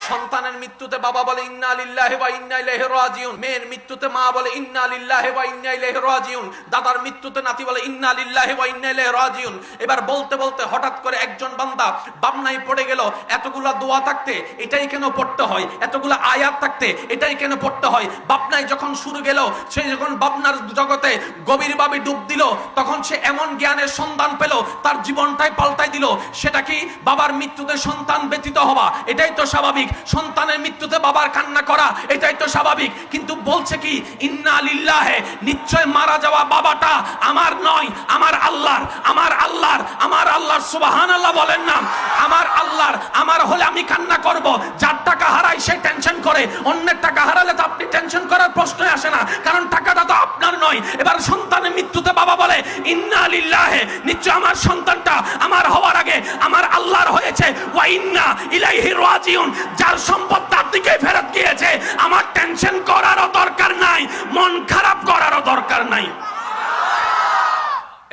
সন্তানের মৃত্যুতে বাবা বলে ইন্না লিল্লাহি ওয়া ইন্না ইলাইহি রাজিউন, মেয়ের মৃত্যুতে মা বলে ইন্না লিল্লাহি ওয়া ইন্না ইলাইহি রাজিউন, দাদার মৃত্যুতে নাতি বলে ইন্না লিল্লাহি ওয়া ইন্না ইলাইহি রাজিউন। এবার বলতে বলতে হঠাৎ করে একজন বান্দা বামনায় পড়ে গেল। এতগুলা দোয়া থাকতে এটাই কেন পড়তে হয়, এতগুলা আয়াত থাকতে এটাই কেন পড়তে হয়? বামনায় যখন শুরু গেল, সে যখন বামনার জগতে গভীরভাবে ডুব দিল, তখন সে এমন জ্ঞানের সন্ধান পেল, তার জীবনটাই পাল্টাই দিল। সেটা কি? বাবার মৃত্যুতে সন্তান ব্যতীত হওয়া, এটাই তো স্বাভাবিক। সন্তানের মৃত্যুতে বাবার কান্না করা, এটাই তো স্বাভাবিক। কিন্তু বলছে কি ইন্না লিল্লাহি, নিশ্চয় মারা যাওয়া বাবাটা আমার নয়, আমার আল্লাহর। আমার আল্লাহর, আমার আল্লাহর। সুবহানাল্লাহ বলেন না? আমার আল্লাহর। আমার হলে আমি কান্না করব। যার টাকা হারাই সে টেনশন করে, অন্যের টাকা হারালে তো আপনি টেনশন করার প্রশ্নই আসে না, কারণ টাকাটা তো আপনার নয়। এবার সন্তানের মৃত্যুতে বাবা বলে ইন্না লিল্লাহি, নিশ্চয় আমার সন্তানটা আমার হওয়ার আগে আমার আল্লাহর হয়েছে, ওয়া ইন্না ইলাইহি রাজিউন, যার সম্পদ তার দিকে ফেরত গিয়েছে। আমার টেনশন করারও দরকার নাই, মন খারাপ করারও দরকার নাই।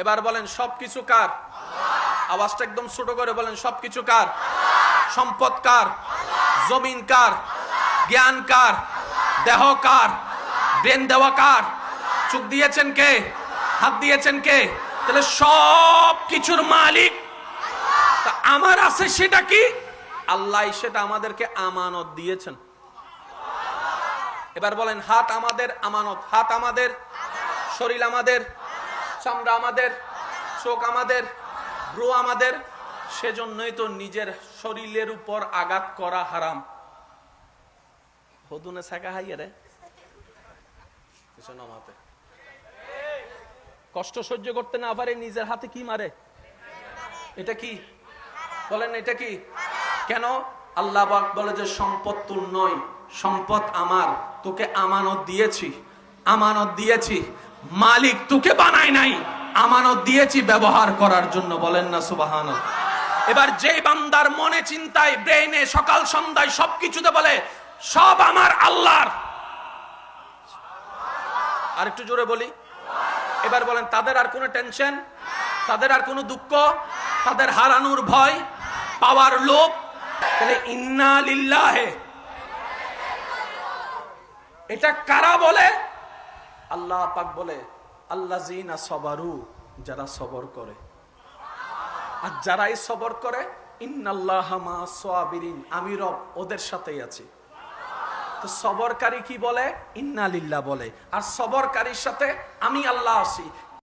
এবার বলেন সবকিছু কার? আওয়াজটা একদম ছোট করে বলেন, সবকিছু কার? সম্পদ কার? জমিন কার? জ্ঞান কার? দেহ কার? ব্রেন দেওয়া কার? চোখ দিয়েছেন কে? হাত দিয়েছেন কে? তাহলে সব কিছুর মালিক তা আমার আছে, সেটা কি? আল্লাহ সেটা আমাদেরকে আমানত দিয়েছেন। এবার বলেন হাত আমাদের আমানত, হাত আমাদের, শরীর আমাদের, চামড়া আমাদের, চোখ আমাদের, ভ্রু আমাদের। সেজন্যই তো নিজের শরীরের উপর আঘাত করা হারাম। হদুনে ছাকা হাইয়া রে নামাতে কষ্ট সহ্য করতে না পারে নিজের হাতে কি মারে? এটা কি? বলেন এটা কি? কেন? আল্লাহ পাক বলে যে সম্পদ তোর নয়, সম্পদ আমার, তোকে আমানত দিয়েছি, আমানত দিয়েছি। মালিক তোকে বানায় নাই, আমানত দিয়েছি ব্যবহার করার জন্য। বলেন না সুবহানাল্লাহ? এবার যে বান্দার মনে চিন্তায় ব্রেইনে সকাল সন্ধ্যায় সবকিছুতে বলে সব আমার আল্লাহর, আর একটু জোরে বলি, এবার বলেন তাদের আর কোনো টেনশন, তাদের আর কোনো দুঃখ, তাদের হারানোর ভয়, পাওয়ার লোভ। তাহলে ইন্না লিল্লাহি এটা কারা বলে? আল্লাহ পাক বলে আল্লাযিনা সাবারু, যারা সবর করে। আর যারাই সবর করে ইন্নাল্লাহা মা'আস সাবিরিন, আমি রব ওদের সাথেই আছি। তো সবরকারী কি বলে? ইন্না লিল্লাহ বলে। আর সবরকারীর সাথে আমি আল্লাহ আছি।